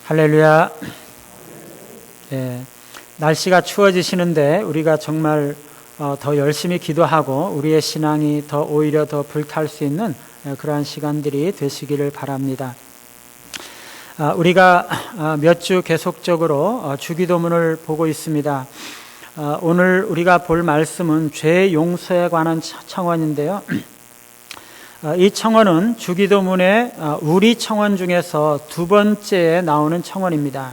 할렐루야. 날씨가 추워지시는데 우리가 정말 더 열심히 기도하고 우리의 신앙이 오히려 더 불탈 수 있는 그러한 시간들이 되시기를 바랍니다. 우리가 몇 주 계속적으로 주기도문을 보고 있습니다. 오늘 우리가 볼 말씀은 죄 용서에 관한 청원인데요. 이 청원은 주기도문의 우리 청원 중에서 두 번째에 나오는 청원입니다.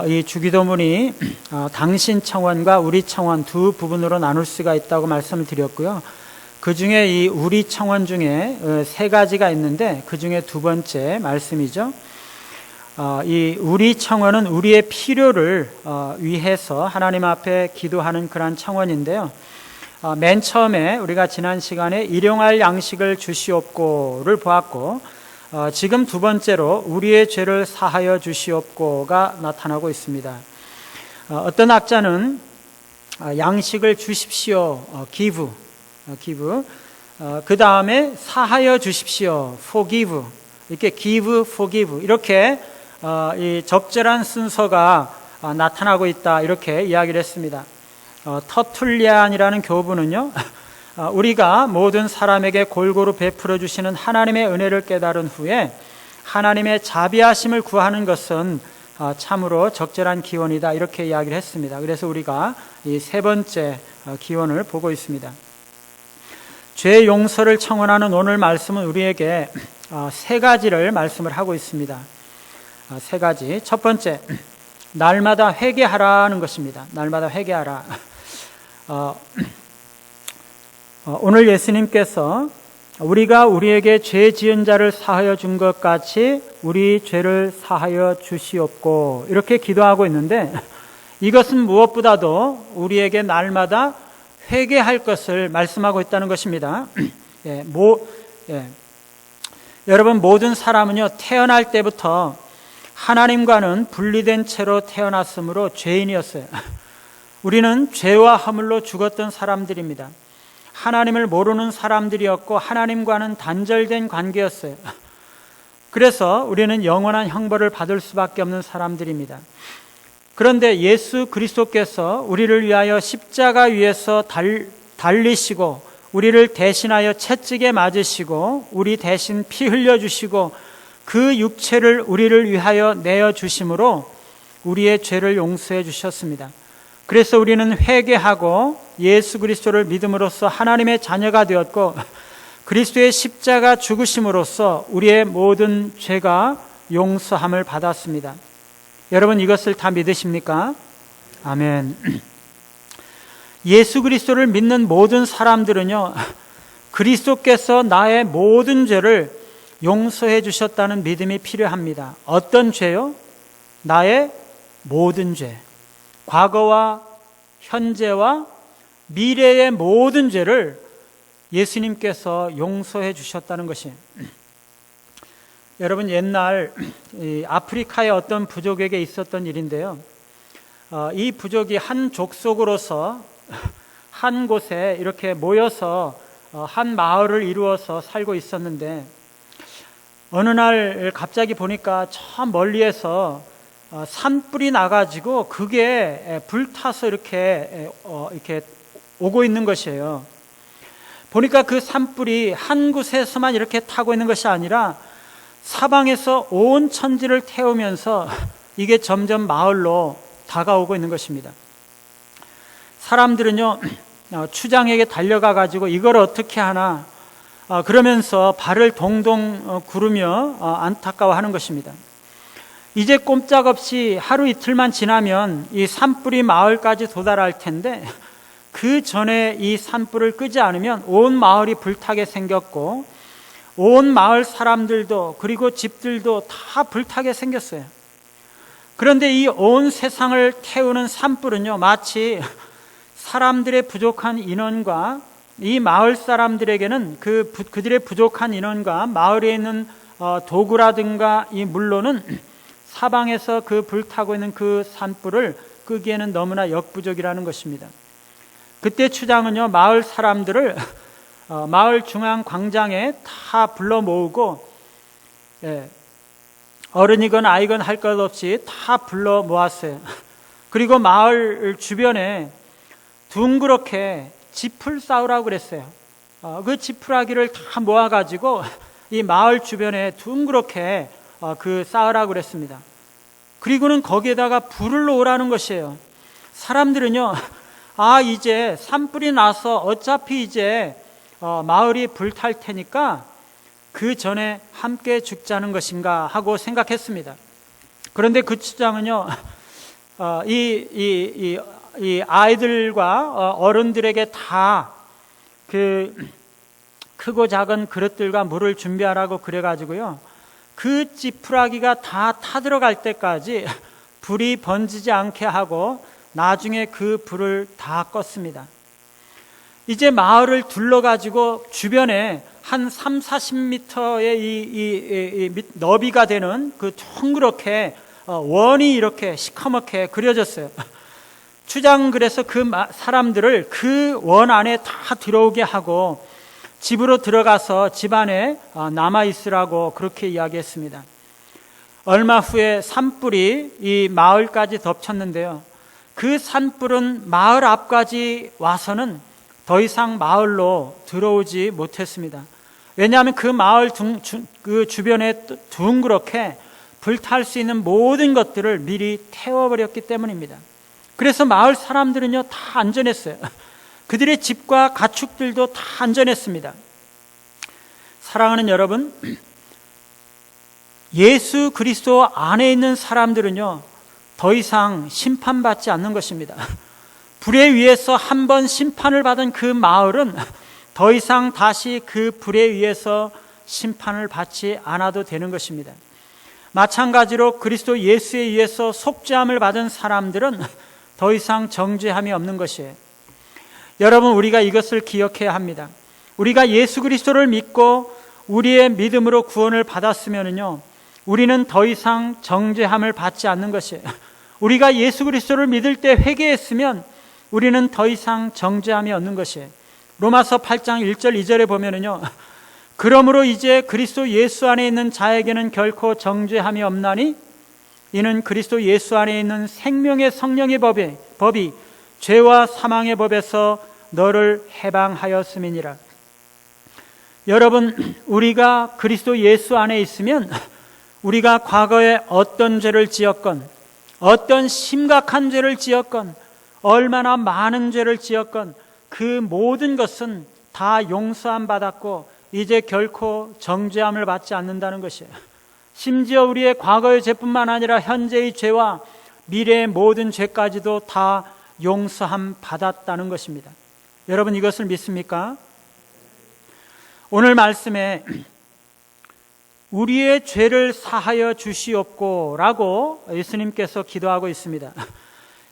이 주기도문이 당신 청원과 우리 청원 두 부분으로 나눌 수가 있다고 말씀을 드렸고요. 그 중에 이 우리 청원 중에 세 가지가 있는데 그 중에 두 번째 말씀이죠. 이 우리 청원은 우리의 필요를 위해서 하나님 앞에 기도하는 그런 청원인데요. 맨 처음에 우리가 지난 시간에 일용할 양식을 주시옵고를 보았고, 지금 두 번째로 우리의 죄를 사하여 주시옵고가 나타나고 있습니다. 어떤 학자는 양식을 주십시오, give, 그 다음에 사하여 주십시오, forgive, 이렇게 give, forgive 이렇게 이 적절한 순서가 나타나고 있다, 이렇게 이야기를 했습니다. 터툴리안이라는 교부는요, 우리가 모든 사람에게 골고루 베풀어 주시는 하나님의 은혜를 깨달은 후에 하나님의 자비하심을 구하는 것은 참으로 적절한 기원이다, 이렇게 이야기를 했습니다. 그래서 우리가 이 세 번째 기원을 보고 있습니다. 죄 용서를 청원하는 오늘 말씀은 우리에게 세 가지를 말씀을 하고 있습니다. 세 가지. 첫 번째, 날마다 회개하라는 것입니다. 날마다 회개하라. 오늘 예수님께서 우리가 우리에게 죄 지은 자를 사하여 준 것 같이 우리 죄를 사하여 주시옵고 이렇게 기도하고 있는데, 이것은 무엇보다도 우리에게 날마다 회개할 것을 말씀하고 있다는 것입니다. 여러분, 모든 사람은요, 태어날 때부터 하나님과는 분리된 채로 태어났으므로 죄인이었어요. 우리는 죄와 허물로 죽었던 사람들입니다. 하나님을 모르는 사람들이었고 하나님과는 단절된 관계였어요. 그래서 우리는 영원한 형벌을 받을 수밖에 없는 사람들입니다. 그런데 예수 그리스도께서 우리를 위하여 십자가 위에서 달리시고 우리를 대신하여 채찍에 맞으시고 우리 대신 피 흘려주시고 그 육체를 우리를 위하여 내어주심으로 우리의 죄를 용서해 주셨습니다. 그래서 우리는 회개하고 예수 그리스도를 믿음으로써 하나님의 자녀가 되었고, 그리스도의 십자가 죽으심으로써 우리의 모든 죄가 용서함을 받았습니다. 여러분, 이것을 다 믿으십니까? 아멘. 예수 그리스도를 믿는 모든 사람들은요, 그리스도께서 나의 모든 죄를 용서해 주셨다는 믿음이 필요합니다. 어떤 죄요? 나의 모든 죄. 과거와 현재와 미래의 모든 죄를 예수님께서 용서해 주셨다는 것이에요. 여러분, 옛날 아프리카의 어떤 부족에게 있었던 일인데요. 이 부족이 한 족속으로서 한 곳에 이렇게 모여서 한 마을을 이루어서 살고 있었는데, 어느 날 갑자기 보니까 저 멀리에서 산불이 나가지고 그게 불타서 이렇게 오고 있는 것이에요. 보니까 그 산불이 한 곳에서만 이렇게 타고 있는 것이 아니라 사방에서 온 천지를 태우면서 이게 점점 마을로 다가오고 있는 것입니다. 사람들은요, 추장에게 달려가 가지고 이걸 어떻게 하나 그러면서 발을 동동 구르며 안타까워하는 것입니다. 이제 꼼짝없이 하루 이틀만 지나면 이 산불이 마을까지 도달할 텐데, 그 전에 이 산불을 끄지 않으면 온 마을이 불타게 생겼고 온 마을 사람들도 그리고 집들도 다 불타게 생겼어요. 그런데 이 온 세상을 태우는 산불은요, 마치 사람들의 부족한 인원과 이 마을 사람들에게는 그들의 부족한 인원과 마을에 있는 도구라든가 이 물로는 사방에서 그 불타고 있는 그 산불을 끄기에는 너무나 역부족이라는 것입니다. 그때 추장은요, 마을 사람들을 마을 중앙 광장에 다 불러 모으고 어른이건 아이건 할 것 없이 다 불러 모았어요. 그리고 마을 주변에 둥그렇게 짚을 쌓으라고 그랬어요. 그 지푸라기를 다 모아가지고 이 마을 주변에 둥그렇게 쌓으라고 그랬습니다. 그리고는 거기에다가 불을 놓으라는 것이에요. 사람들은요, 이제 산불이 나서 어차피 이제 마을이 불탈 테니까 그 전에 함께 죽자는 것인가 하고 생각했습니다. 그런데 그 주장은요, 이 아이들과 어른들에게 다 크고 작은 그릇들과 물을 준비하라고 그래가지고요, 그 지푸라기가 다 타들어갈 때까지 불이 번지지 않게 하고 나중에 그 불을 다 껐습니다. 이제 마을을 둘러가지고 주변에 한 30-40m의 이 너비가 되는 그 둥그렇게 원이 이렇게 시커멓게 그려졌어요. 추장 그래서 그 사람들을 그 원 안에 다 들어오게 하고 집으로 들어가서 집 안에 남아있으라고 그렇게 이야기했습니다. 얼마 후에 산불이 이 마을까지 덮쳤는데요, 그 산불은 마을 앞까지 와서는 더 이상 마을로 들어오지 못했습니다. 왜냐하면 그 마을 그 주변에 둥그렇게 불탈 수 있는 모든 것들을 미리 태워버렸기 때문입니다. 그래서 마을 사람들은요, 다 안전했어요. 그들의 집과 가축들도 다 안전했습니다. 사랑하는 여러분, 예수 그리스도 안에 있는 사람들은요, 더 이상 심판받지 않는 것입니다. 불의 위에서 한 번 심판을 받은 그 마을은 더 이상 다시 그 불의 위에서 심판을 받지 않아도 되는 것입니다. 마찬가지로 그리스도 예수에 의해서 속죄함을 받은 사람들은 더 이상 정죄함이 없는 것이에요. 여러분, 우리가 이것을 기억해야 합니다. 우리가 예수 그리스도를 믿고 우리의 믿음으로 구원을 받았으면요, 우리는 더 이상 정죄함을 받지 않는 것이에요. 우리가 예수 그리스도를 믿을 때 회개했으면 우리는 더 이상 정죄함이 없는 것이에요. 로마서 8장 1절 2절에 보면은요, 그러므로 이제 그리스도 예수 안에 있는 자에게는 결코 정죄함이 없나니 이는 그리스도 예수 안에 있는 생명의 성령의 법이 죄와 사망의 법에서 너를 해방하였음이니라. 여러분, 우리가 그리스도 예수 안에 있으면 우리가 과거에 어떤 죄를 지었건, 어떤 심각한 죄를 지었건, 얼마나 많은 죄를 지었건 그 모든 것은 다 용서함 받았고 이제 결코 정죄함을 받지 않는다는 것이에요. 심지어 우리의 과거의 죄뿐만 아니라 현재의 죄와 미래의 모든 죄까지도 다 용서함 받았다는 것입니다. 여러분, 이것을 믿습니까? 오늘 말씀에 우리의 죄를 사하여 주시옵고 라고 예수님께서 기도하고 있습니다.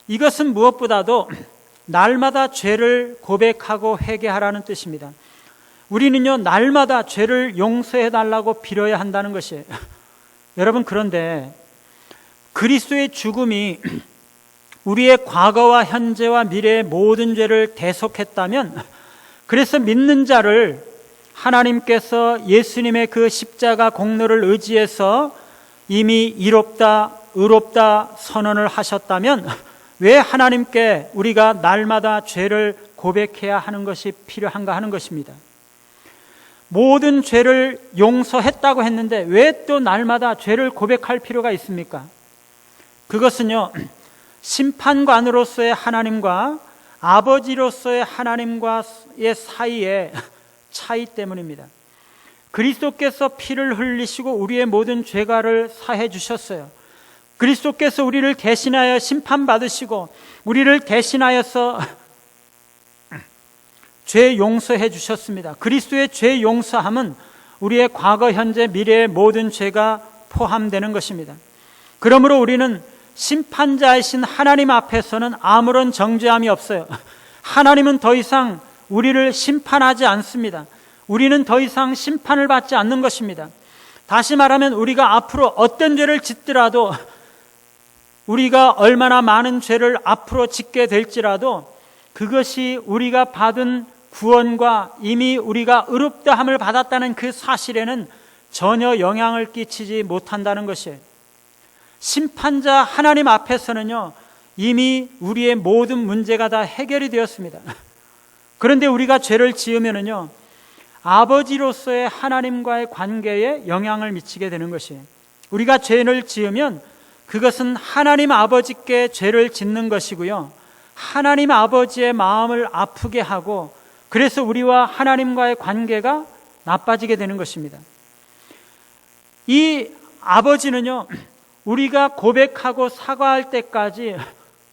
이것은 무엇보다도 날마다 죄를 고백하고 회개하라는 뜻입니다. 우리는요, 날마다 죄를 용서해 달라고 빌어야 한다는 것이에요. 여러분, 그런데 그리스도의 죽음이 우리의 과거와 현재와 미래의 모든 죄를 대속했다면, 그래서 믿는 자를 하나님께서 예수님의 그 십자가 공로를 의지해서 이미 이롭다, 의롭다 선언을 하셨다면 왜 하나님께 우리가 날마다 죄를 고백해야 하는 것이 필요한가 하는 것입니다. 모든 죄를 용서했다고 했는데 왜 또 날마다 죄를 고백할 필요가 있습니까? 그것은요, 심판관으로서의 하나님과 아버지로서의 하나님과의 사이에 차이 때문입니다. 그리스도께서 피를 흘리시고 우리의 모든 죄가를 사해 주셨어요. 그리스도께서 우리를 대신하여 심판받으시고 우리를 대신하여서 죄 용서해 주셨습니다. 그리스도의 죄 용서함은 우리의 과거, 현재, 미래의 모든 죄가 포함되는 것입니다. 그러므로 우리는 심판자이신 하나님 앞에서는 아무런 정죄함이 없어요. 하나님은 더 이상 우리를 심판하지 않습니다. 우리는 더 이상 심판을 받지 않는 것입니다. 다시 말하면 우리가 앞으로 어떤 죄를 짓더라도, 우리가 얼마나 많은 죄를 앞으로 짓게 될지라도 그것이 우리가 받은 구원과 이미 우리가 의롭다함을 받았다는 그 사실에는 전혀 영향을 끼치지 못한다는 것이에요. 심판자 하나님 앞에서는요, 이미 우리의 모든 문제가 다 해결이 되었습니다. 그런데 우리가 죄를 지으면은요, 아버지로서의 하나님과의 관계에 영향을 미치게 되는 것이에요. 우리가 죄를 지으면 그것은 하나님 아버지께 죄를 짓는 것이고요, 하나님 아버지의 마음을 아프게 하고, 그래서 우리와 하나님과의 관계가 나빠지게 되는 것입니다. 이 아버지는요, 우리가 고백하고 사과할 때까지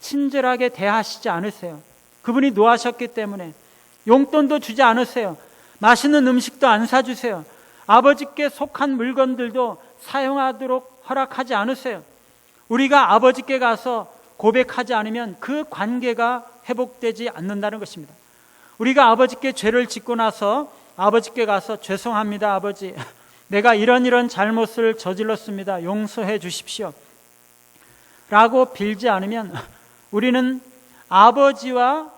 친절하게 대하시지 않으세요. 그분이 노하셨기 때문에 용돈도 주지 않으세요. 맛있는 음식도 안 사주세요. 아버지께 속한 물건들도 사용하도록 허락하지 않으세요. 우리가 아버지께 가서 고백하지 않으면 그 관계가 회복되지 않는다는 것입니다. 우리가 아버지께 죄를 짓고 나서 아버지께 가서 죄송합니다 아버지, 내가 이런 잘못을 저질렀습니다, 용서해 주십시오 라고 빌지 않으면 우리는 아버지와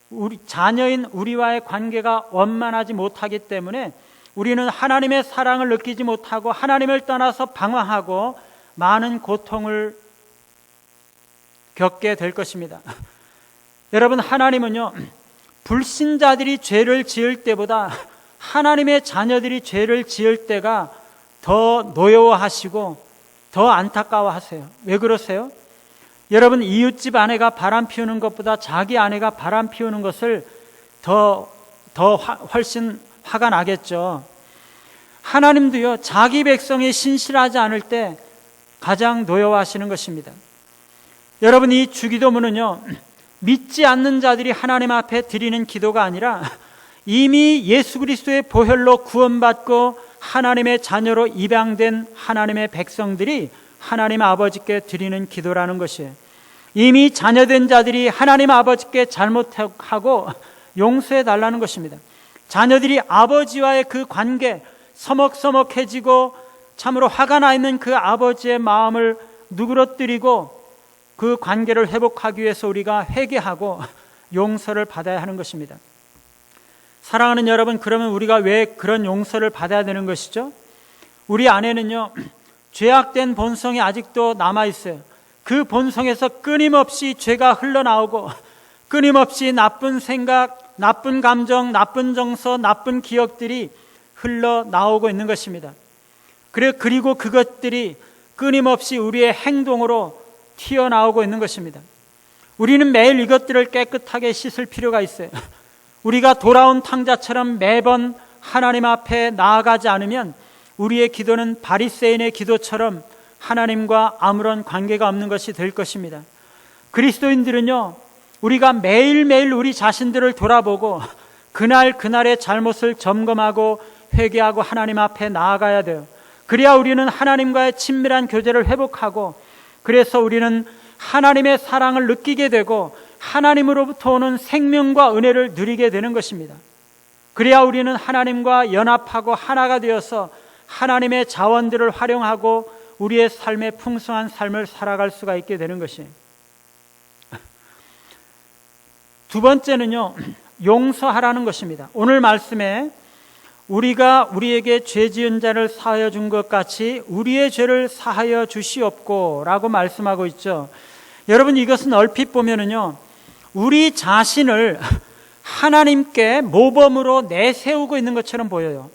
우리 자녀인 우리와의 관계가 원만하지 못하기 때문에 우리는 하나님의 사랑을 느끼지 못하고 하나님을 떠나서 방황하고 많은 고통을 겪게 될 것입니다. 여러분, 하나님은요, 불신자들이 죄를 지을 때보다 하나님의 자녀들이 죄를 지을 때가 더 노여워하시고 더 안타까워하세요. 왜 그러세요? 여러분, 이웃집 아내가 바람 피우는 것보다 자기 아내가 바람 피우는 것을 훨씬 화가 나겠죠. 하나님도요, 자기 백성이 신실하지 않을 때 가장 노여워하시는 것입니다. 여러분, 이 주기도문은요, 믿지 않는 자들이 하나님 앞에 드리는 기도가 아니라 이미 예수 그리스도의 보혈로 구원받고 하나님의 자녀로 입양된 하나님의 백성들이 하나님 아버지께 드리는 기도라는 것이에요. 이미 자녀된 자들이 하나님 아버지께 잘못하고 용서해 달라는 것입니다. 자녀들이 아버지와의 그 관계, 서먹서먹해지고 참으로 화가 나 있는 그 아버지의 마음을 누그러뜨리고 그 관계를 회복하기 위해서 우리가 회개하고 용서를 받아야 하는 것입니다. 사랑하는 여러분, 그러면 우리가 왜 그런 용서를 받아야 되는 것이죠? 우리 안에는요, 죄악된 본성이 아직도 남아있어요. 그 본성에서 끊임없이 죄가 흘러나오고 끊임없이 나쁜 생각, 나쁜 감정, 나쁜 정서, 나쁜 기억들이 흘러나오고 있는 것입니다. 그리고 그것들이 끊임없이 우리의 행동으로 튀어나오고 있는 것입니다. 우리는 매일 이것들을 깨끗하게 씻을 필요가 있어요. 우리가 돌아온 탕자처럼 매번 하나님 앞에 나아가지 않으면 우리의 기도는 바리새인의 기도처럼 하나님과 아무런 관계가 없는 것이 될 것입니다. 그리스도인들은요, 우리가 매일매일 우리 자신들을 돌아보고 그날의 잘못을 점검하고 회개하고 하나님 앞에 나아가야 돼요. 그래야 우리는 하나님과의 친밀한 교제를 회복하고, 그래서 우리는 하나님의 사랑을 느끼게 되고 하나님으로부터 오는 생명과 은혜를 누리게 되는 것입니다. 그래야 우리는 하나님과 연합하고 하나가 되어서 하나님의 자원들을 활용하고 우리의 삶의 풍성한 삶을 살아갈 수가 있게 되는 것이에요. 두 번째는요, 용서하라는 것입니다. 오늘 말씀에 우리가 우리에게 죄 지은 자를 사하여 준 것 같이 우리의 죄를 사하여 주시옵고 라고 말씀하고 있죠. 여러분, 이것은 얼핏 보면은요, 우리 자신을 하나님께 모범으로 내세우고 있는 것처럼 보여요.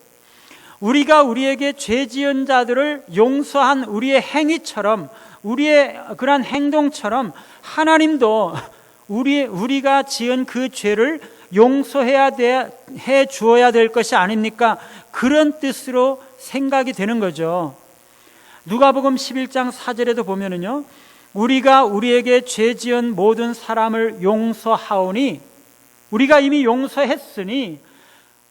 우리가 우리에게 죄 지은 자들을 용서한 우리의 행위처럼, 우리의 그러한 행동처럼 하나님도 우리가 지은 그 죄를 해 주어야 될 것이 아닙니까? 그런 뜻으로 생각이 되는 거죠. 누가복음 11장 4절에도 보면은요, 우리가 우리에게 죄 지은 모든 사람을 용서하오니, 우리가 이미 용서했으니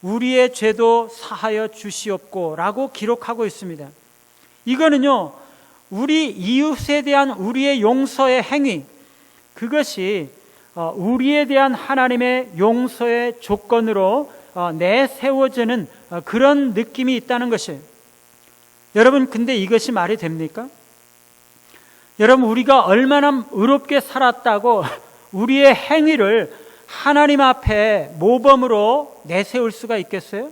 우리의 죄도 사하여 주시옵고 라고 기록하고 있습니다. 이거는요, 우리 이웃에 대한 우리의 용서의 행위, 그것이 우리에 대한 하나님의 용서의 조건으로 내세워지는 그런 느낌이 있다는 것이에요. 여러분, 근데 이것이 말이 됩니까? 여러분, 우리가 얼마나 의롭게 살았다고 우리의 행위를 하나님 앞에 모범으로 내세울 수가 있겠어요?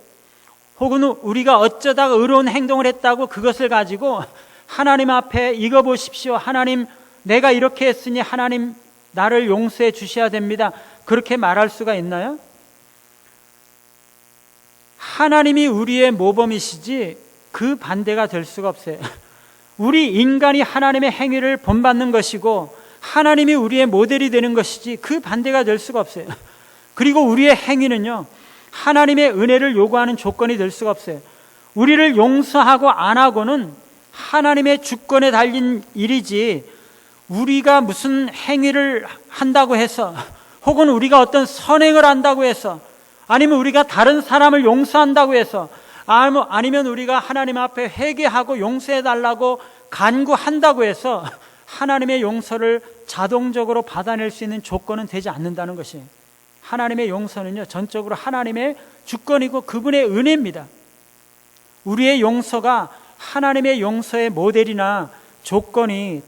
혹은 우리가 어쩌다가 의로운 행동을 했다고 그것을 가지고 하나님 앞에 이거 보십시오. 하나님, 내가 이렇게 했으니 하나님 나를 용서해 주셔야 됩니다. 그렇게 말할 수가 있나요? 하나님이 우리의 모범이시지 그 반대가 될 수가 없어요. 우리 인간이 하나님의 행위를 본받는 것이고 하나님이 우리의 모델이 되는 것이지 그 반대가 될 수가 없어요. 그리고 우리의 행위는요, 하나님의 은혜를 요구하는 조건이 될 수가 없어요. 우리를 용서하고 안 하고는 하나님의 주권에 달린 일이지, 우리가 무슨 행위를 한다고 해서, 혹은 우리가 어떤 선행을 한다고 해서, 아니면 우리가 다른 사람을 용서한다고 해서, 아니면 우리가 하나님 앞에 회개하고 용서해달라고 간구한다고 해서 하나님의 용서를 자동적으로 받아낼 수 있는 조건은 되지 않는다는 것이, 하나님의 용서는요, 전적으로 하나님의 주권이고 그분의 은혜입니다. 우리의 용서가 하나님의 용서의 모델이나 조건이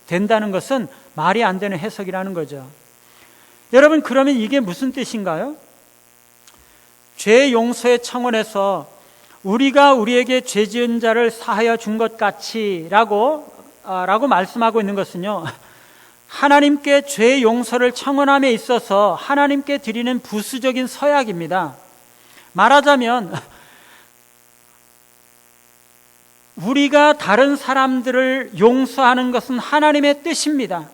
된다는 것은 말이 안 되는 해석이라는 거죠. 여러분, 그러면 이게 무슨 뜻인가요? 죄 용서의 청원에서 우리가 우리에게 죄 지은 자를 사하여 준 것 같이 라고 말씀하고 있는 것은요, 하나님께 죄 용서를 청원함에 있어서 하나님께 드리는 부수적인 서약입니다. 말하자면 우리가 다른 사람들을 용서하는 것은 하나님의 뜻입니다.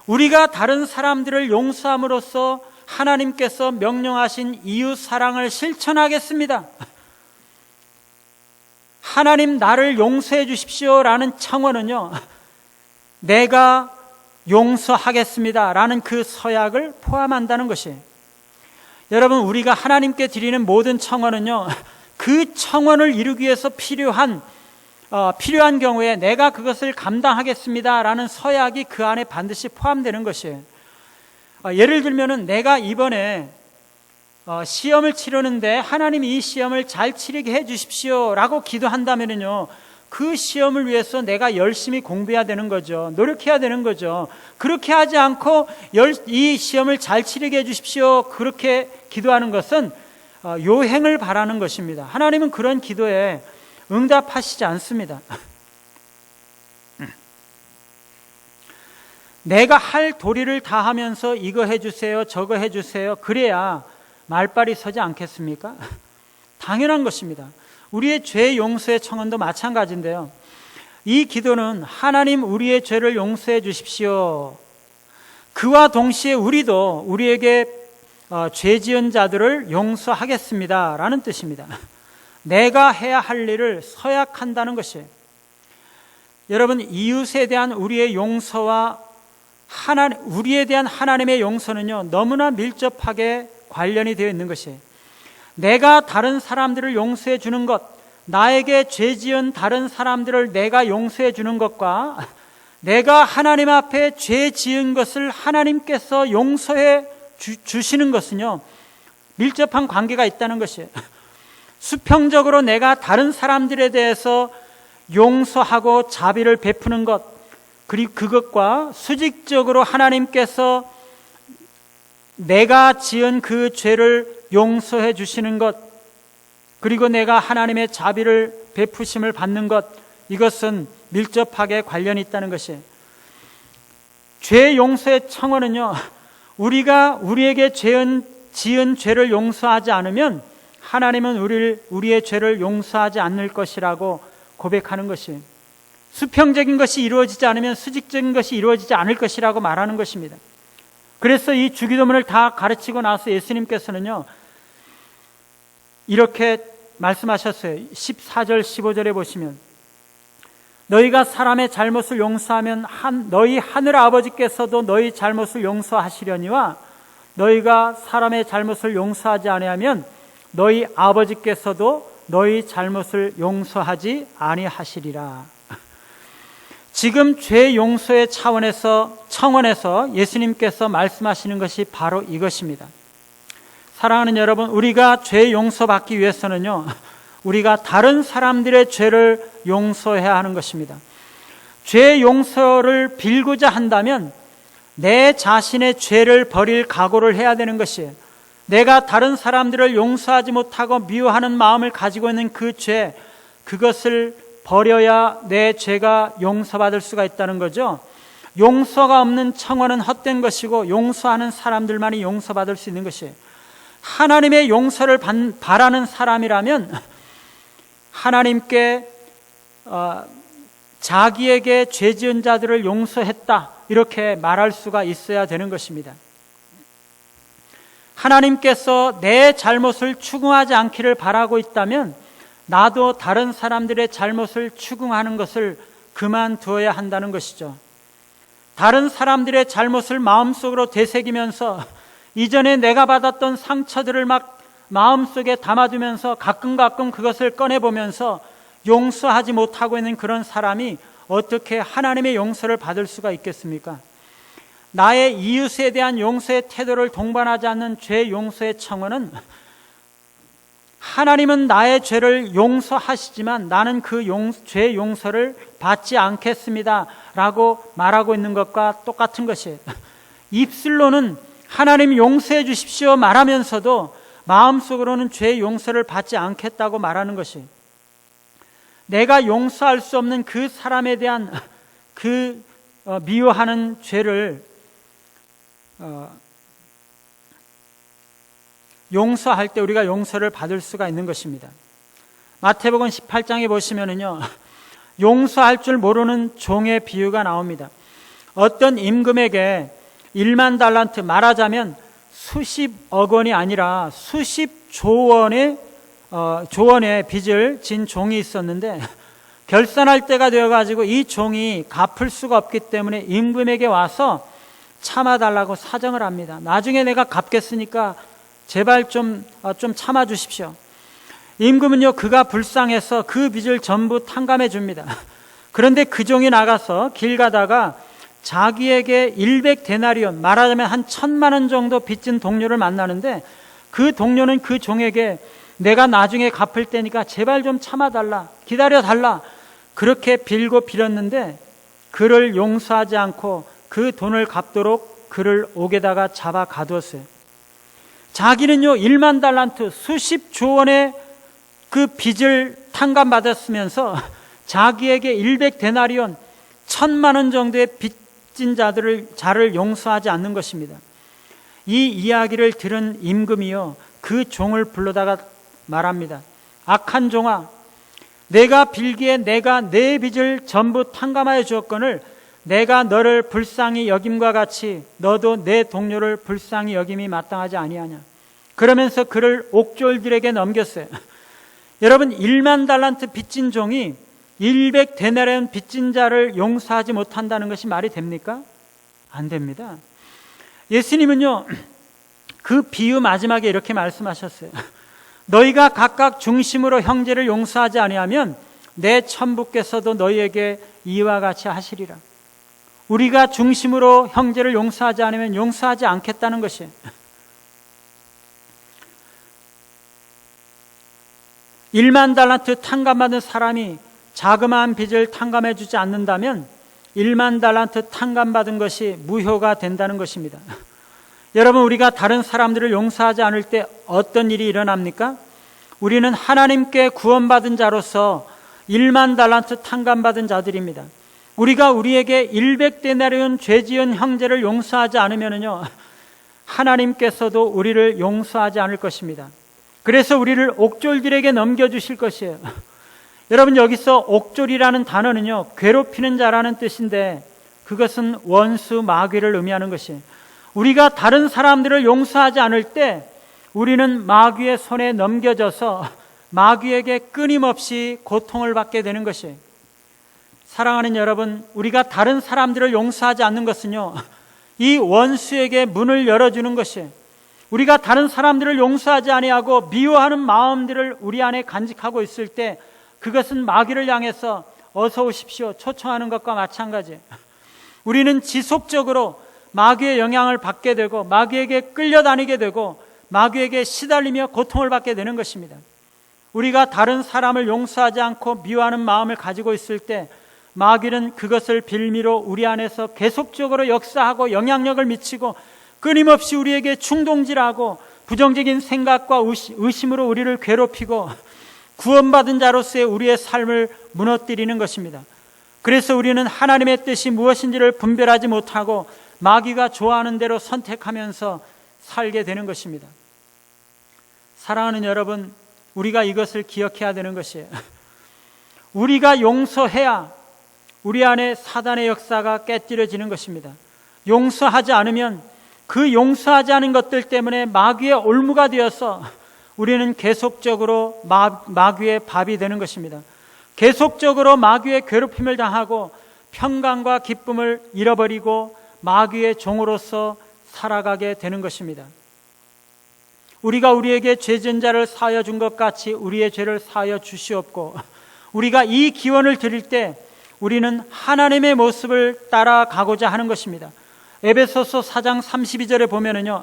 우리가 다른 사람들을 용서함으로써 하나님께서 명령하신 이웃 사랑을 실천하겠습니다. 하나님, 나를 용서해 주십시오 라는 청원은요, 내가 용서하겠습니다 라는 그 서약을 포함한다는 것이에요. 여러분, 우리가 하나님께 드리는 모든 청원은요, 그 청원을 이루기 위해서 필요한 경우에 내가 그것을 감당하겠습니다 라는 서약이 그 안에 반드시 포함되는 것이에요. 예를 들면은 내가 이번에 시험을 치르는데 하나님이 이 시험을 잘 치르게 해 주십시오 라고 기도한다면은요, 그 시험을 위해서 내가 열심히 공부해야 되는 거죠. 노력해야 되는 거죠. 그렇게 하지 않고 이 시험을 잘 치르게 해 주십시오 그렇게 기도하는 것은 요행을 바라는 것입니다. 하나님은 그런 기도에 응답하시지 않습니다. 내가 할 도리를 다 하면서 이거 해주세요, 저거 해주세요, 그래야 말발이 서지 않겠습니까? 당연한 것입니다. 우리의 죄 용서의 청원도 마찬가지인데요, 이 기도는 하나님, 우리의 죄를 용서해 주십시오, 그와 동시에 우리도 우리에게 죄 지은 자들을 용서하겠습니다 라는 뜻입니다. 내가 해야 할 일을 서약한다는 것이에요. 여러분, 이웃에 대한 우리의 용서와 우리에 대한 하나님의 용서는요, 너무나 밀접하게 관련이 되어 있는 것이에요. 내가 다른 사람들을 용서해 주는 것, 나에게 죄 지은 다른 사람들을 내가 용서해 주는 것과 내가 하나님 앞에 죄 지은 것을 하나님께서 용서해 주시는 것은요, 밀접한 관계가 있다는 것이에요. 수평적으로 내가 다른 사람들에 대해서 용서하고 자비를 베푸는 것, 그리고 그것과 수직적으로 하나님께서 내가 지은 그 죄를 용서해 주시는 것, 그리고 내가 하나님의 자비를 베푸심을 받는 것, 이것은 밀접하게 관련이 있다는 것이에요. 죄 용서의 청원은요, 우리가 우리에게 지은 죄를 용서하지 않으면 하나님은 우리의 죄를 용서하지 않을 것이라고 고백하는 것이에요. 수평적인 것이 이루어지지 않으면 수직적인 것이 이루어지지 않을 것이라고 말하는 것입니다. 그래서 이 주기도문을 다 가르치고 나서 예수님께서는요, 이렇게 말씀하셨어요. 14절 15절에 보시면, 너희가 사람의 잘못을 용서하면 너희 하늘 아버지께서도 너희 잘못을 용서하시려니와 너희가 사람의 잘못을 용서하지 아니하면 너희 아버지께서도 너희 잘못을 용서하지 아니하시리라. 지금 죄 용서의 청원에서 예수님께서 말씀하시는 것이 바로 이것입니다. 사랑하는 여러분, 우리가 죄 용서받기 위해서는요, 우리가 다른 사람들의 죄를 용서해야 하는 것입니다. 죄 용서를 빌고자 한다면 내 자신의 죄를 버릴 각오를 해야 되는 것이에요. 내가 다른 사람들을 용서하지 못하고 미워하는 마음을 가지고 있는 그 죄, 그것을 버려야 내 죄가 용서받을 수가 있다는 거죠. 용서가 없는 청원은 헛된 것이고 용서하는 사람들만이 용서받을 수 있는 것이에요. 하나님의 용서를 바라는 사람이라면 하나님께 자기에게 죄 지은 자들을 용서했다 이렇게 말할 수가 있어야 되는 것입니다. 하나님께서 내 잘못을 추궁하지 않기를 바라고 있다면 나도 다른 사람들의 잘못을 추궁하는 것을 그만두어야 한다는 것이죠. 다른 사람들의 잘못을 마음속으로 되새기면서 이전에 내가 받았던 상처들을 막 마음속에 담아두면서 가끔 그것을 꺼내보면서 용서하지 못하고 있는 그런 사람이 어떻게 하나님의 용서를 받을 수가 있겠습니까? 나의 이웃에 대한 용서의 태도를 동반하지 않는 죄 용서의 청원은 하나님은 나의 죄를 용서하시지만 나는 그 죄 용서를 받지 않겠습니다 라고 말하고 있는 것과 똑같은 것이에요. 입술로는 하나님 용서해 주십시오 말하면서도 마음속으로는 죄 용서를 받지 않겠다고 말하는 것이에요. 내가 용서할 수 없는 그 사람에 대한 그 미워하는 죄를 용서할 때 우리가 용서를 받을 수가 있는 것입니다. 마태복음 18장에 보시면은요, 용서할 줄 모르는 종의 비유가 나옵니다. 어떤 임금에게 1만 달란트, 말하자면 수십억 원이 아니라 수십조 원의 빚을 진 종이 있었는데 결산할 때가 되어가지고 이 종이 갚을 수가 없기 때문에 임금에게 와서 참아달라고 사정을 합니다. 나중에 내가 갚겠으니까 제발 좀 참아주십시오. 임금은요, 그가 불쌍해서 그 빚을 전부 탕감해 줍니다. 그런데 그 종이 나가서 길 가다가 자기에게 100데나리온, 말하자면 한 1,000만 원 정도 빚진 동료를 만나는데 그 동료는 그 종에게 내가 나중에 갚을 테니까 제발 좀 참아달라, 기다려달라 그렇게 빌고 빌었는데 그를 용서하지 않고 그 돈을 갚도록 그를 옥에다가 잡아 가두었어요. 자기는요 1만 달란트, 수십조 원의 그 빚을 탕감받았으면서 자기에게 100데나리온, 1,000만 원 정도의 빚진 자를 용서하지 않는 것입니다. 이 이야기를 들은 임금이요 그 종을 불러다가 말합니다. 악한 종아, 내가 빌기에 내가 내 빚을 전부 탕감하여 주었거늘 내가 너를 불쌍히 여김과 같이 너도 내 동료를 불쌍히 여김이 마땅하지 아니하냐. 그러면서 그를 옥졸들에게 넘겼어요. 여러분, 1만 달란트 빚진 종이 100데나리온 빚진 자를 용서하지 못한다는 것이 말이 됩니까? 안 됩니다. 예수님은요 그 비유 마지막에 이렇게 말씀하셨어요. 너희가 각각 중심으로 형제를 용서하지 아니하면 내 천부께서도 너희에게 이와 같이 하시리라. 우리가 중심으로 형제를 용서하지 않으면 용서하지 않겠다는 것이에요. 1만 달란트 탕감받은 사람이 자그마한 빚을 탕감해 주지 않는다면 1만 달란트 탕감받은 것이 무효가 된다는 것입니다. 여러분, 우리가 다른 사람들을 용서하지 않을 때 어떤 일이 일어납니까? 우리는 하나님께 구원받은 자로서 1만 달란트 탕감받은 자들입니다. 우리가 우리에게 100데나리온 죄 지은 형제를 용서하지 않으면요 하나님께서도 우리를 용서하지 않을 것입니다. 그래서 우리를 옥졸들에게 넘겨주실 것이에요. 여러분, 여기서 옥졸이라는 단어는요 괴롭히는 자라는 뜻인데 그것은 원수 마귀를 의미하는 것이에요. 우리가 다른 사람들을 용서하지 않을 때 우리는 마귀의 손에 넘겨져서 마귀에게 끊임없이 고통을 받게 되는 것이에요. 사랑하는 여러분, 우리가 다른 사람들을 용서하지 않는 것은요 이 원수에게 문을 열어주는 것이에요. 우리가 다른 사람들을 용서하지 아니하고 미워하는 마음들을 우리 안에 간직하고 있을 때 그것은 마귀를 향해서 어서 오십시오 초청하는 것과 마찬가지예요. 우리는 지속적으로 마귀의 영향을 받게 되고 마귀에게 끌려다니게 되고 마귀에게 시달리며 고통을 받게 되는 것입니다. 우리가 다른 사람을 용서하지 않고 미워하는 마음을 가지고 있을 때 마귀는 그것을 빌미로 우리 안에서 계속적으로 역사하고 영향력을 미치고 끊임없이 우리에게 충동질하고 부정적인 생각과 의심으로 우리를 괴롭히고 구원받은 자로서의 우리의 삶을 무너뜨리는 것입니다. 그래서 우리는 하나님의 뜻이 무엇인지를 분별하지 못하고 마귀가 좋아하는 대로 선택하면서 살게 되는 것입니다. 사랑하는 여러분, 우리가 이것을 기억해야 되는 것이에요. 우리가 용서해야 우리 안에 사단의 역사가 깨뜨려지는 것입니다. 용서하지 않으면 그 용서하지 않은 것들 때문에 마귀의 올무가 되어서 우리는 계속적으로 마귀의 밥이 되는 것입니다. 계속적으로 마귀의 괴롭힘을 당하고 평강과 기쁨을 잃어버리고 마귀의 종으로서 살아가게 되는 것입니다. 우리가 우리에게 죄진 자를 사하여 준 것 같이 우리의 죄를 사하여 주시옵고, 우리가 이 기원을 드릴 때 우리는 하나님의 모습을 따라가고자 하는 것입니다. 에베소서 4장 32절에 보면은요,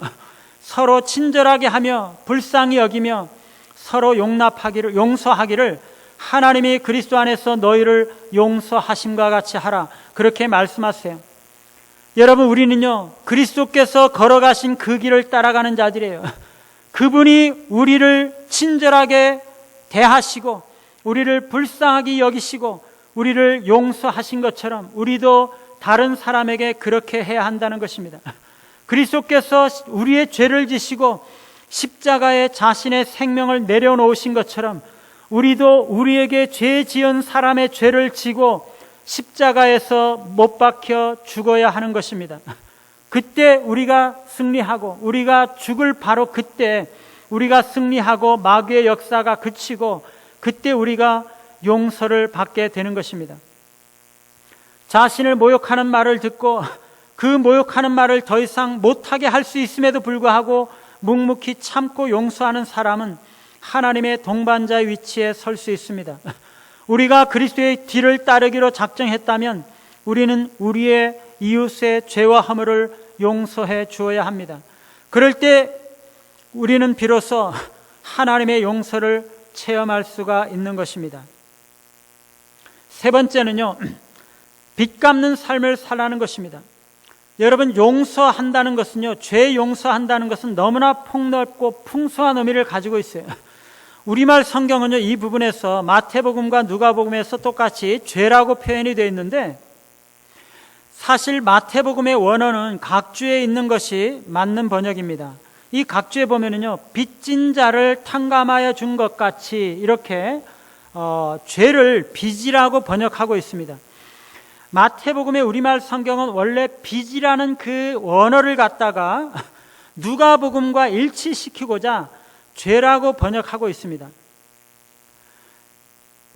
서로 친절하게 하며 불쌍히 여기며 서로 용서하기를 하나님이 그리스도 안에서 너희를 용서하심과 같이 하라, 그렇게 말씀하세요. 여러분, 우리는요, 그리스도께서 걸어가신 그 길을 따라가는 자들이에요. 그분이 우리를 친절하게 대하시고 우리를 불쌍하게 여기시고 우리를 용서하신 것처럼 우리도 다른 사람에게 그렇게 해야 한다는 것입니다. 그리스도께서 우리의 죄를 지시고 십자가에 자신의 생명을 내려놓으신 것처럼 우리도 우리에게 죄 지은 사람의 죄를 지고 십자가에서 못 박혀 죽어야 하는 것입니다. 그때 우리가 승리하고, 우리가 죽을 바로 그때 우리가 승리하고 마귀의 역사가 그치고 그때 우리가 용서를 받게 되는 것입니다. 자신을 모욕하는 말을 듣고 그 모욕하는 말을 더 이상 못하게 할 수 있음에도 불구하고 묵묵히 참고 용서하는 사람은 하나님의 동반자의 위치에 설 수 있습니다. 우리가 그리스도의 뒤를 따르기로 작정했다면 우리는 우리의 이웃의 죄와 허물을 용서해 주어야 합니다. 그럴 때 우리는 비로소 하나님의 용서를 체험할 수가 있는 것입니다. 세 번째는요, 빚 갚는 삶을 살라는 것입니다. 여러분, 용서한다는 것은요, 죄 용서한다는 것은 너무나 폭넓고 풍성한 의미를 가지고 있어요. 우리말 성경은요, 이 부분에서 마태복음과 누가복음에서 똑같이 죄라고 표현이 되어 있는데, 사실 마태복음의 원어는 각주에 있는 것이 맞는 번역입니다. 이 각주에 보면은요, 빚진 자를 탕감하여 준 것 같이 이렇게 죄를 빚이라고 번역하고 있습니다. 마태복음의 우리말 성경은 원래 빚이라는 그 원어를 갖다가 누가복음과 일치시키고자 죄라고 번역하고 있습니다.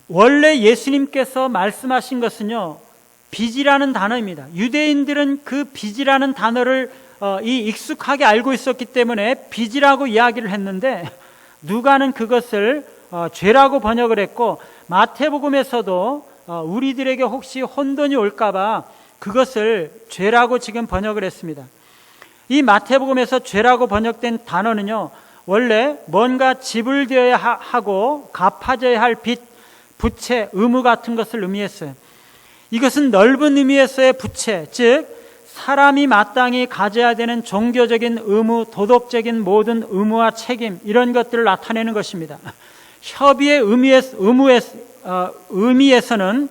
원래 예수님께서 말씀하신 것은요, 빚이라는 단어입니다. 유대인들은 그 빚이라는 단어를 익숙하게 알고 있었기 때문에 빚이라고 이야기를 했는데, 누가는 그것을 죄라고 번역을 했고, 마태복음에서도 우리들에게 혹시 혼돈이 올까봐 그것을 죄라고 지금 번역을 했습니다. 이 마태복음에서 죄라고 번역된 단어는요, 원래 뭔가 지불되어야 하고 갚아져야 할 빚, 부채, 의무 같은 것을 의미했어요. 이것은 넓은 의미에서의 부채, 즉 사람이 마땅히 가져야 되는 종교적인 의무, 도덕적인 모든 의무와 책임, 이런 것들을 나타내는 것입니다. 협의의 의미에서는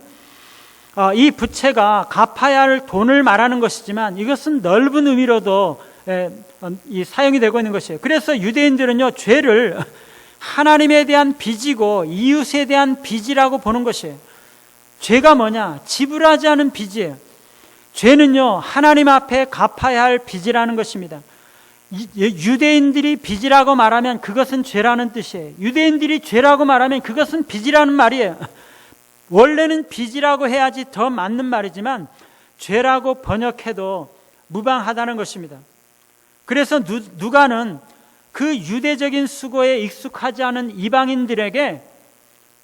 이 부채가 갚아야 할 돈을 말하는 것이지만 이것은 넓은 의미로도 사용이 되고 있는 것이에요. 그래서 유대인들은요, 죄를 하나님에 대한 빚이고 이웃에 대한 빚이라고 보는 것이에요. 죄가 뭐냐? 지불하지 않은 빚이에요. 죄는요, 하나님 앞에 갚아야 할 빚이라는 것입니다. 유대인들이 빚이라고 말하면 그것은 죄라는 뜻이에요. 유대인들이 죄라고 말하면 그것은 빚이라는 말이에요. 원래는 빚이라고 해야지 더 맞는 말이지만 죄라고 번역해도 무방하다는 것입니다. 그래서 누가는 그 유대적인 수고에 익숙하지 않은 이방인들에게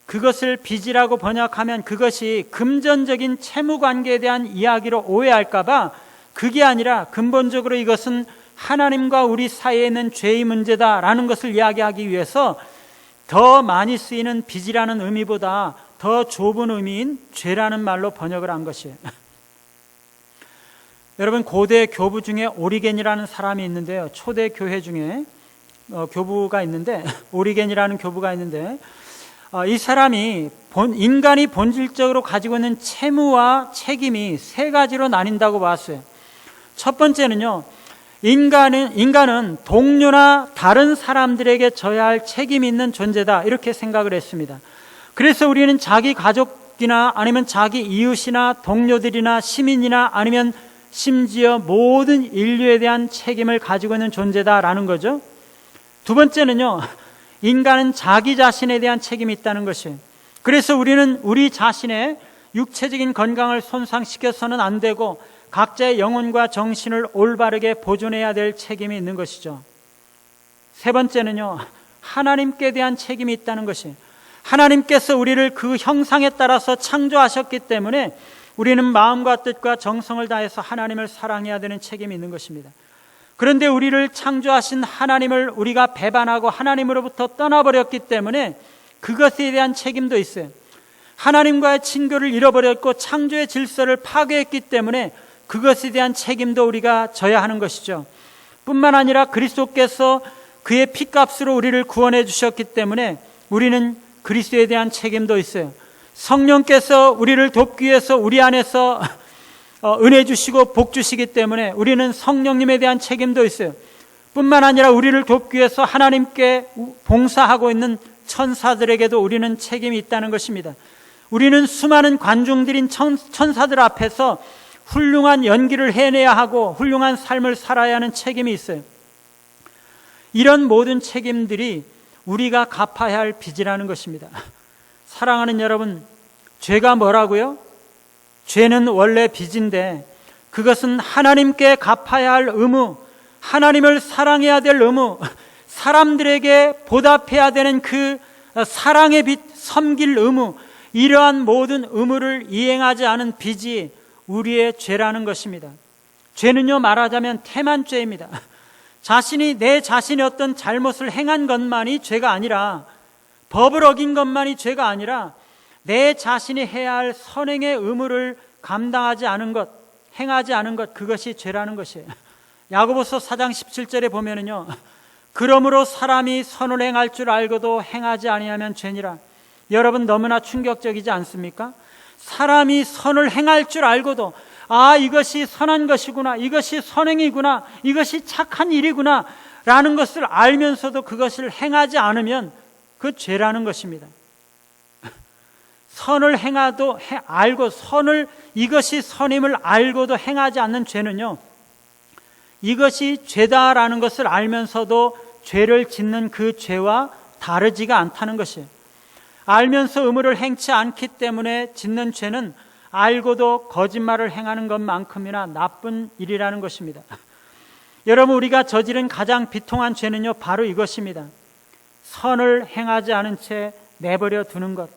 그것을 빚이라고 번역하면 그것이 금전적인 채무관계에 대한 이야기로 오해할까봐 그게 아니라 근본적으로 이것은 하나님과 우리 사이에 있는 죄의 문제다라는 것을 이야기하기 위해서 더 많이 쓰이는 빚이라는 의미보다 더 좁은 의미인 죄라는 말로 번역을 한 것이에요. 여러분, 고대 교부 중에 오리겐이라는 사람이 있는데요, 초대 교회 중에 교부가 있는데 오리겐이라는 교부가 있는데 이 사람이 인간이 본질적으로 가지고 있는 채무와 책임이 세 가지로 나뉜다고 봤어요. 첫 번째는요, 인간은 동료나 다른 사람들에게 져야 할 책임이 있는 존재다, 이렇게 생각을 했습니다. 그래서 우리는 자기 가족이나 아니면 자기 이웃이나 동료들이나 시민이나 아니면 심지어 모든 인류에 대한 책임을 가지고 있는 존재다라는 거죠. 두 번째는요, 인간은 자기 자신에 대한 책임이 있다는 것이에요. 그래서 우리는 우리 자신의 육체적인 건강을 손상시켜서는 안 되고 각자의 영혼과 정신을 올바르게 보존해야 될 책임이 있는 것이죠. 세 번째는요, 하나님께 대한 책임이 있다는 것이에요. 하나님께서 우리를 그 형상에 따라서 창조하셨기 때문에 우리는 마음과 뜻과 정성을 다해서 하나님을 사랑해야 되는 책임이 있는 것입니다. 그런데 우리를 창조하신 하나님을 우리가 배반하고 하나님으로부터 떠나버렸기 때문에 그것에 대한 책임도 있어요. 하나님과의 친교를 잃어버렸고 창조의 질서를 파괴했기 때문에 그것에 대한 책임도 우리가 져야 하는 것이죠. 뿐만 아니라 그리스도께서 그의 피값으로 우리를 구원해 주셨기 때문에 우리는 그리스도에 대한 책임도 있어요. 성령께서 우리를 돕기 위해서 우리 안에서 은혜 주시고 복 주시기 때문에 우리는 성령님에 대한 책임도 있어요. 뿐만 아니라 우리를 돕기 위해서 하나님께 봉사하고 있는 천사들에게도 우리는 책임이 있다는 것입니다. 우리는 수많은 관중들인 천사들 앞에서 훌륭한 연기를 해내야 하고 훌륭한 삶을 살아야 하는 책임이 있어요. 이런 모든 책임들이 우리가 갚아야 할 빚이라는 것입니다. 사랑하는 여러분, 죄가 뭐라고요? 죄는 원래 빚인데 그것은 하나님께 갚아야 할 의무, 하나님을 사랑해야 될 의무, 사람들에게 보답해야 되는 그 사랑의 빚, 섬길 의무, 이러한 모든 의무를 이행하지 않은 빚이 우리의 죄라는 것입니다. 죄는요, 말하자면 태만죄입니다. 내 자신이 어떤 잘못을 행한 것만이 죄가 아니라, 법을 어긴 것만이 죄가 아니라 내 자신이 해야 할 선행의 의무를 감당하지 않은 것, 행하지 않은 것, 그것이 죄라는 것이에요. 야고보서 4장 17절에 보면은요, 그러므로 사람이 선을 행할 줄 알고도 행하지 아니하면 죄니라. 여러분, 너무나 충격적이지 않습니까? 사람이 선을 행할 줄 알고도, 이것이 선한 것이구나, 이것이 선행이구나, 이것이 착한 일이구나 라는 것을 알면서도 그것을 행하지 않으면 그 죄라는 것입니다. 선을 알고 이것이 선임을 알고도 행하지 않는 죄는요, 이것이 죄다라는 것을 알면서도 죄를 짓는 그 죄와 다르지가 않다는 것이에요. 알면서 의무를 행치 않기 때문에 짓는 죄는 알고도 거짓말을 행하는 것만큼이나 나쁜 일이라는 것입니다. 여러분, 우리가 저지른 가장 비통한 죄는요, 바로 이것입니다. 선을 행하지 않은 채 내버려 두는 것.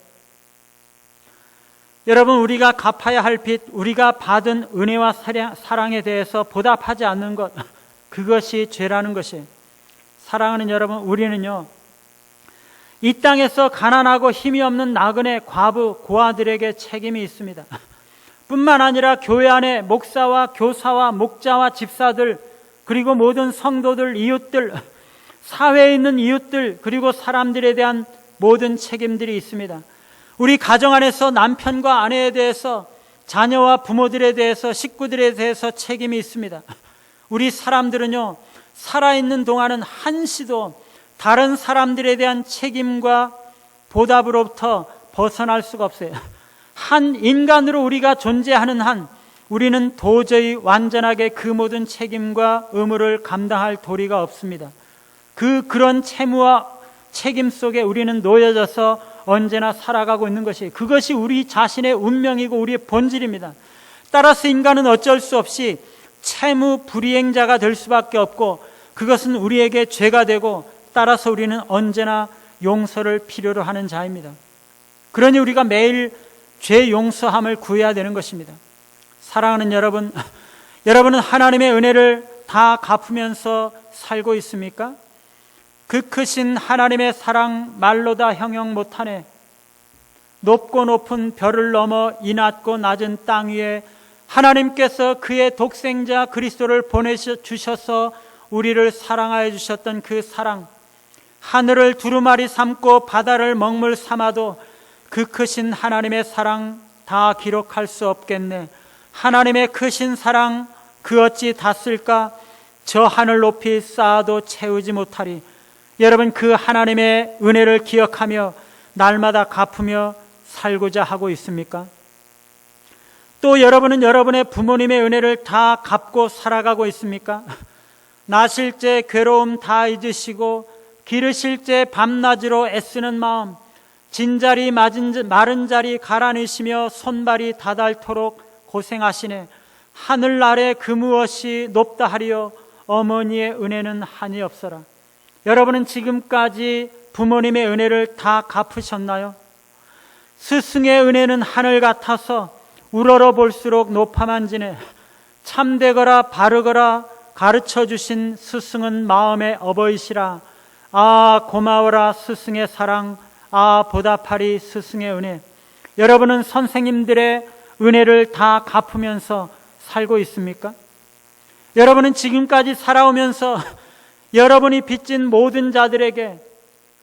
여러분, 우리가 갚아야 할 빚, 우리가 받은 은혜와 사랑에 대해서 보답하지 않는 것, 그것이 죄라는 것이에요. 사랑하는 여러분, 우리는요, 이 땅에서 가난하고 힘이 없는 나그네, 과부, 고아들에게 책임이 있습니다. 뿐만 아니라 교회 안에 목사와 교사와 목자와 집사들, 그리고 모든 성도들, 이웃들, 사회에 있는 이웃들, 그리고 사람들에 대한 모든 책임들이 있습니다. 우리 가정 안에서 남편과 아내에 대해서, 자녀와 부모들에 대해서, 식구들에 대해서 책임이 있습니다. 우리 사람들은요, 살아있는 동안은 한시도 다른 사람들에 대한 책임과 보답으로부터 벗어날 수가 없어요. 한 인간으로 우리가 존재하는 한 우리는 도저히 완전하게 그 모든 책임과 의무를 감당할 도리가 없습니다. 그런 채무와 책임 속에 우리는 놓여져서 언제나 살아가고 있는 것이, 그것이 우리 자신의 운명이고 우리의 본질입니다. 따라서 인간은 어쩔 수 없이 채무 불이행자가 될 수밖에 없고, 그것은 우리에게 죄가 되고, 따라서 우리는 언제나 용서를 필요로 하는 자입니다. 그러니 우리가 매일 죄 용서함을 구해야 되는 것입니다. 사랑하는 여러분, 여러분은 하나님의 은혜를 다 갚으면서 살고 있습니까? 그 크신 하나님의 사랑 말로 다 형용 못하네. 높고 높은 별을 넘어 이 낮고 낮은 땅 위에 하나님께서 그의 독생자 그리스도를 보내주셔서 우리를 사랑하여 주셨던 그 사랑, 하늘을 두루마리 삼고 바다를 먹물 삼아도 그 크신 하나님의 사랑 다 기록할 수 없겠네. 하나님의 크신 사랑 그 어찌 다 쓸까? 저 하늘 높이 쌓아도 채우지 못하리. 여러분, 그 하나님의 은혜를 기억하며 날마다 갚으며 살고자 하고 있습니까? 또 여러분은 여러분의 부모님의 은혜를 다 갚고 살아가고 있습니까? 나실 때 괴로움 다 잊으시고 기르실 때 밤낮으로 애쓰는 마음, 진자리 마른 자리 갈아내시며 손발이 다닳도록 고생하시네. 하늘 아래 그 무엇이 높다 하리요 어머니의 은혜는 한이 없어라. 여러분은 지금까지 부모님의 은혜를 다 갚으셨나요? 스승의 은혜는 하늘 같아서 우러러 볼수록 높아만 지네. 참되거라 바르거라 가르쳐 주신 스승은 마음의 어버이시라. 아, 고마워라 스승의 사랑, 아, 보답하리 스승의 은혜. 여러분은 선생님들의 은혜를 다 갚으면서 살고 있습니까? 여러분은 지금까지 살아오면서 여러분이 빚진 모든 자들에게,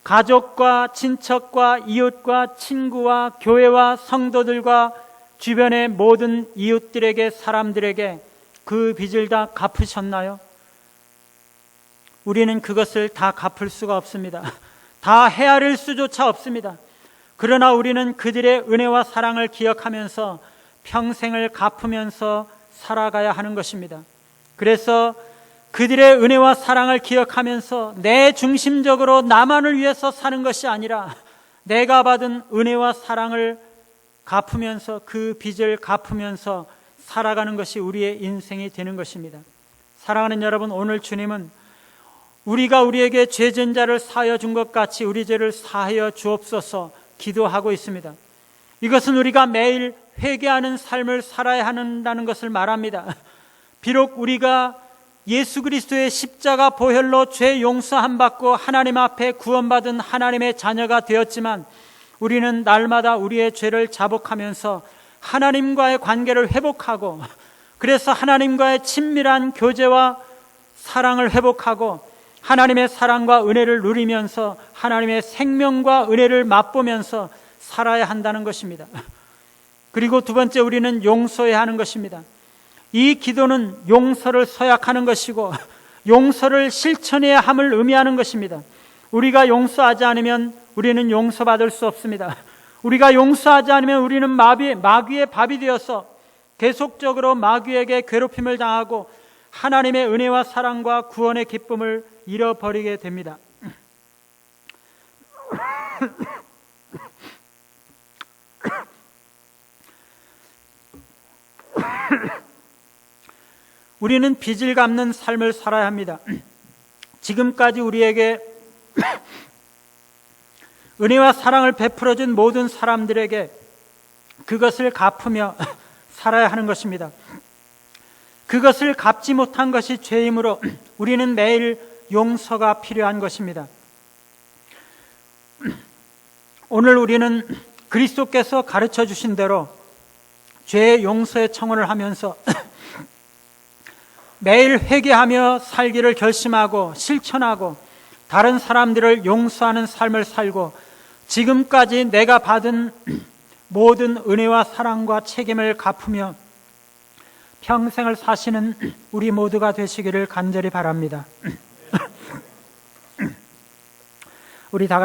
가족과 친척과 이웃과 친구와 교회와 성도들과 주변의 모든 이웃들에게, 사람들에게 그 빚을 다 갚으셨나요? 우리는 그것을 다 갚을 수가 없습니다. 다 헤아릴 수조차 없습니다. 그러나 우리는 그들의 은혜와 사랑을 기억하면서 평생을 갚으면서 살아가야 하는 것입니다. 그래서 그들의 은혜와 사랑을 기억하면서 내 중심적으로 나만을 위해서 사는 것이 아니라 내가 받은 은혜와 사랑을 갚으면서 그 빚을 갚으면서 살아가는 것이 우리의 인생이 되는 것입니다. 사랑하는 여러분, 오늘 주님은 우리가 우리에게 죄전자를 사하여 준 것 같이 우리 죄를 사하여 주옵소서 기도하고 있습니다. 이것은 우리가 매일 회개하는 삶을 살아야 한다는 것을 말합니다. 비록 우리가 예수 그리스도의 십자가 보혈로 죄 용서함 받고 하나님 앞에 구원받은 하나님의 자녀가 되었지만 우리는 날마다 우리의 죄를 자복하면서 하나님과의 관계를 회복하고, 그래서 하나님과의 친밀한 교제와 사랑을 회복하고 하나님의 사랑과 은혜를 누리면서 하나님의 생명과 은혜를 맛보면서 살아야 한다는 것입니다. 그리고 두 번째, 우리는 용서해야 하는 것입니다. 이 기도는 용서를 서약하는 것이고 용서를 실천해야 함을 의미하는 것입니다. 우리가 용서하지 않으면 우리는 용서받을 수 없습니다. 우리가 용서하지 않으면 우리는 마귀의 밥이 되어서 계속적으로 마귀에게 괴롭힘을 당하고 하나님의 은혜와 사랑과 구원의 기쁨을 잃어버리게 됩니다. 우리는 빚을 갚는 삶을 살아야 합니다. 지금까지 우리에게 은혜와 사랑을 베풀어준 모든 사람들에게 그것을 갚으며 살아야 하는 것입니다. 그것을 갚지 못한 것이 죄이므로 우리는 매일 용서가 필요한 것입니다. 오늘 우리는 그리스도께서 가르쳐 주신 대로 죄 용서의 청원을 하면서 매일 회개하며 살기를 결심하고 실천하고 다른 사람들을 용서하는 삶을 살고 지금까지 내가 받은 모든 은혜와 사랑과 책임을 갚으며 평생을 사시는 우리 모두가 되시기를 간절히 바랍니다. 우리 다 같이